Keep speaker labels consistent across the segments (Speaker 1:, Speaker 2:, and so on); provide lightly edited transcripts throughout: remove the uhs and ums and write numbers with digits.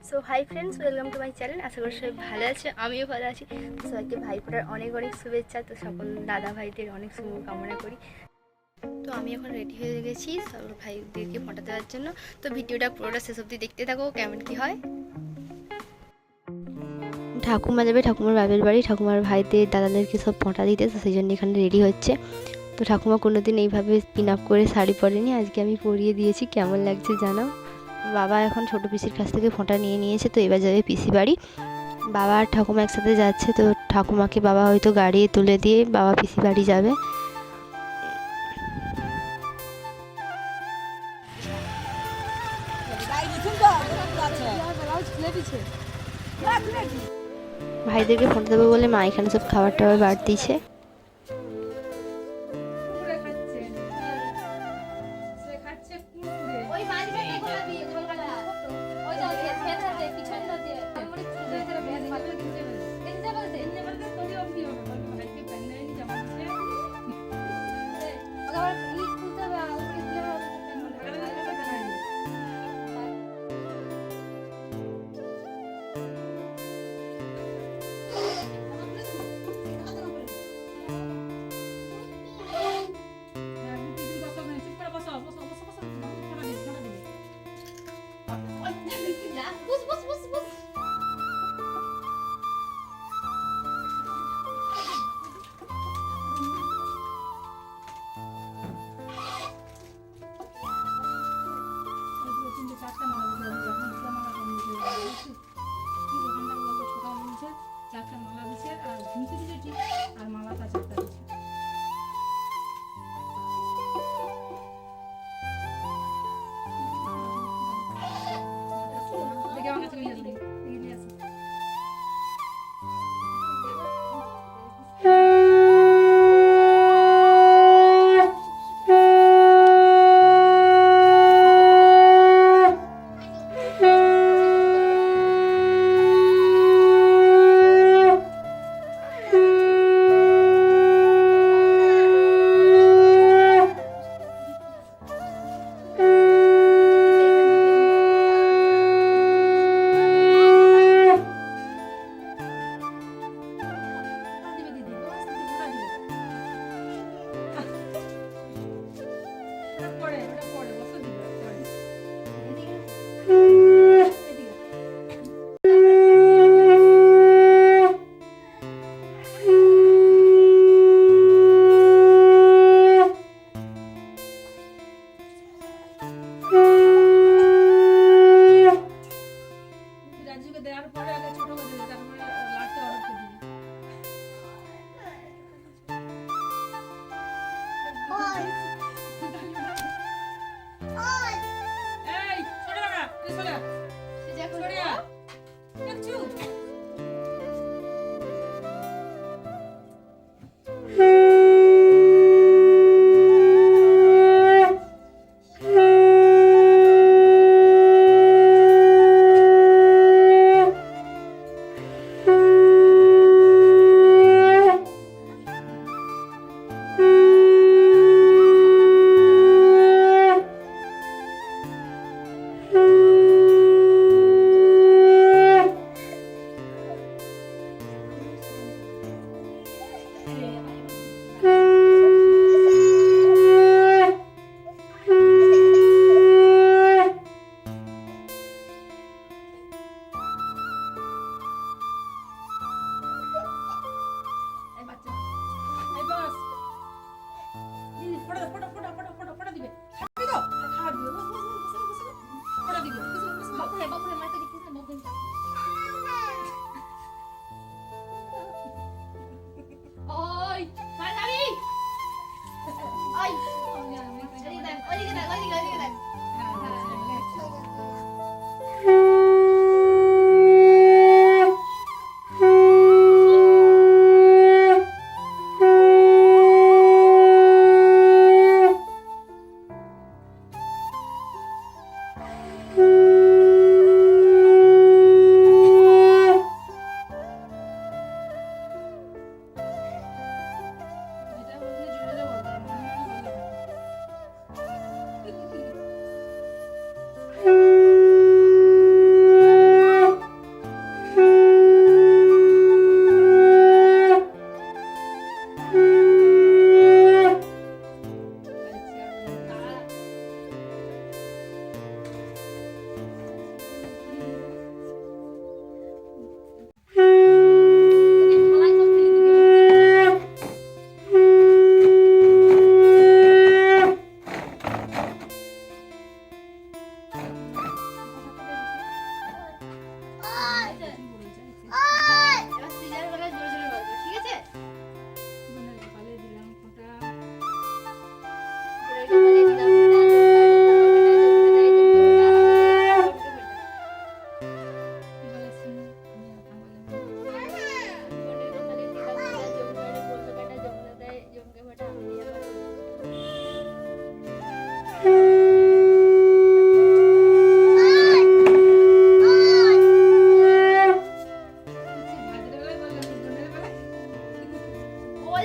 Speaker 1: So hi friends, welcome to my channel. আশা করি সবাই ভালো আছে, আমিও ভালো আছি। সবাইকে ভাইফোঁটার অনেক অনেক শুভেচ্ছা। তো সকল দাদা ভাইদের অনেক শুভ কামনা করি। তো আমি এখন রেডি হয়ে গেছি সকল ভাইদেরকে ফোঁটা দেওয়ার জন্য। তো ভিডিওটা পুরোটা শেষ অবধি দেখতে থাকো কেমন কী হয়। ঠাকুমা যাবে ঠাকুমার বাপের বাড়ি, ঠাকুমার ভাইদের দাদাদেরকে সব ফোঁটা দিতে, তো সেই জন্য এখানে রেডি হচ্ছে। তো ঠাকুমা কোনোদিন এইভাবে পিন আপ করে শাড়ি পরেনি, আজকে আমি পরিয়ে দিয়েছি। কেমন লাগছে জানাও। বাবা এখন ছোটো পিসির কাছ থেকে ফোঁটা নিয়ে নিয়েছে, তো এবার যাবে পিসি বাড়ি। বাবা আর ঠাকুমা একসাথে যাচ্ছে, তো ঠাকুমাকে বাবা হয়তো গাড়ি তুলে দিয়ে বাবা পিসি বাড়ি যাবে। ভাইদেরকে ফোন দেবো বলে মা এখানে সব খাবার টাবার বাড় দিয়েছে। চারটা মালা দিচ্ছে আর ঝুমকি দিচ্ছে ঠিক, আর মালাটা চারটা দিচ্ছে। দেখে আমার কাছে নিয়ে যাবে।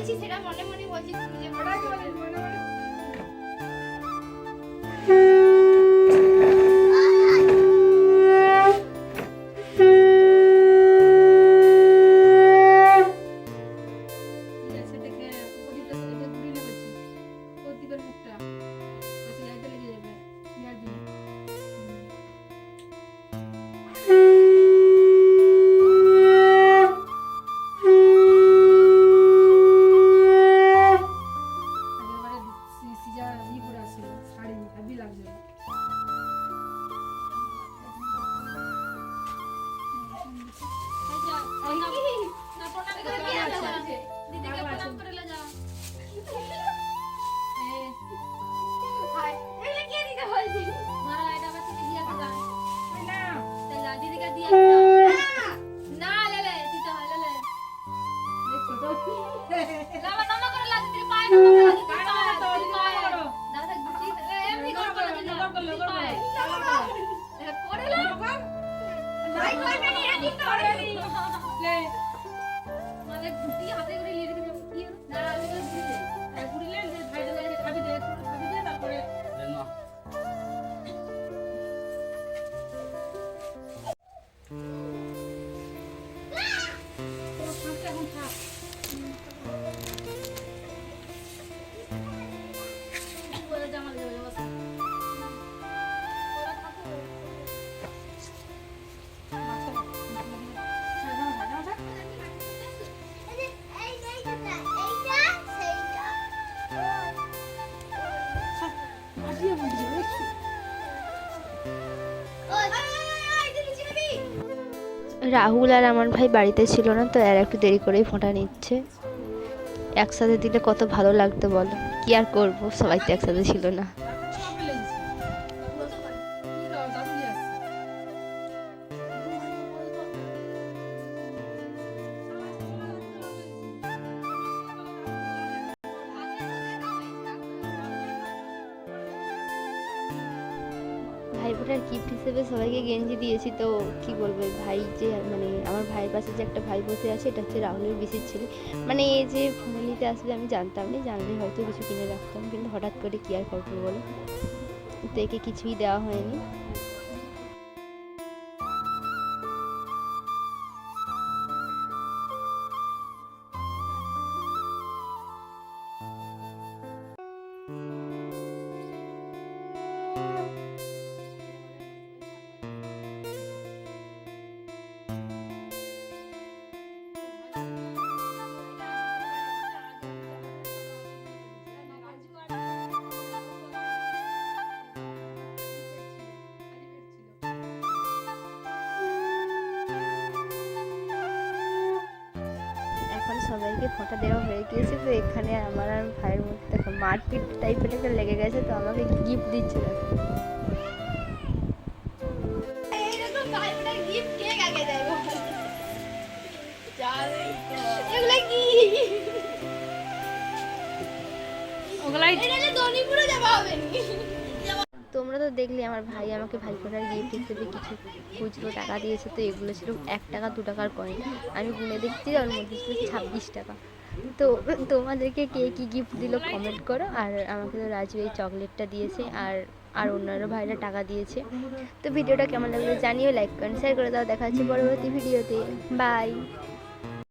Speaker 2: বলছি সেটা মনে মনে বলছি তুমি যে পড়াই বলেন মনে মনে
Speaker 1: রাহুল আর আমার ভাই বাড়িতে ছিল না, তো এর একটু দেরি করেই ফোঁটা নিচ্ছে। একসাথে দিলে কত ভালো লাগতো বলো, কি আর করবো, সবাই তো একসাথে ছিল না। ভাই বোনের গিফট হিসেবে সবাইকে গেঞ্জি দিয়েছি। তো কি বলবো, ভাই যে মানে আমার ভাইয়ের পাশে যে একটা ভাই বসে আছে, এটা হচ্ছে রাহুলের বিসির ছেলে। মানে এই যে ফোনে নিতে আসলে আমি জানতাম না, জানলে হয়তো কিছু কিনে রাখতাম, কিন্তু হঠাৎ করে কি আর করবো বলো, তো একে কিছুই দেওয়া হয়নি। এখন সবাইকে ফোঁটা দেওয়া হয়ে গিয়েছে, তো এখানে আমার আর ভাইয়ের মধ্যে দেখো মারপিট টাইপের একটা লেগে গেছে, তো আমাকে গিফট দিচ্ছে দেখো। তোমরা তো দেখলে আমার ভাই আমাকে ভাইফোঁটার গিফট হিসেবে কিছু খুচরো টাকা দিয়েছে, তো এগুলো ছিল 1 টাকা 2 টাকার কয়েন। আমি গুনে দেখছি ওর মধ্যে ছিল 26 টাকা। তো তোমাদেরকে কে কী গিফট দিল কমেন্ট করো। আর আমাকে তো রাজু এই চকলেটটা দিয়েছে, আর অন্যান্য ভাইরা টাকা দিয়েছে। তো ভিডিওটা কেমন লাগলো জানিও, লাইক কমেন্ট শেয়ার করে দাও। দেখা হচ্ছে পরবর্তী ভিডিওতে, বাই।